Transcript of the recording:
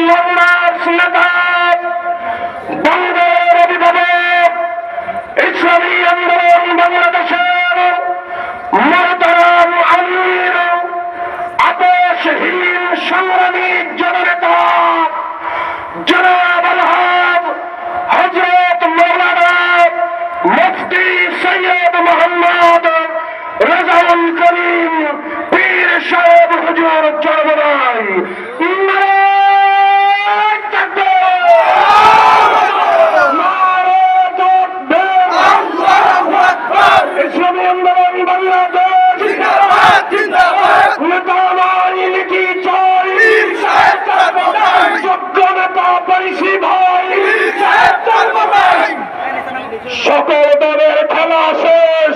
Long march নেতা, বঙ্গের অভিভাবক, ইসলামী আন্দোলন বাংলাদেশের মহতারাম আমির, আপোষহীন সংগ্রামী জননেতা জনাব আলহাজ হযরত মাওলানা মুফতি সৈয়দ মোহাম্মদ রেজাউল করিম পীর সাহেব হুজুর চরমনাই ইসলামী আন্দোলন বাংলাদেশ নেতা নাই নীতি চাই, যোগ্য নেতা পরিষি ভাই, সকল দলের খেলা শেষ।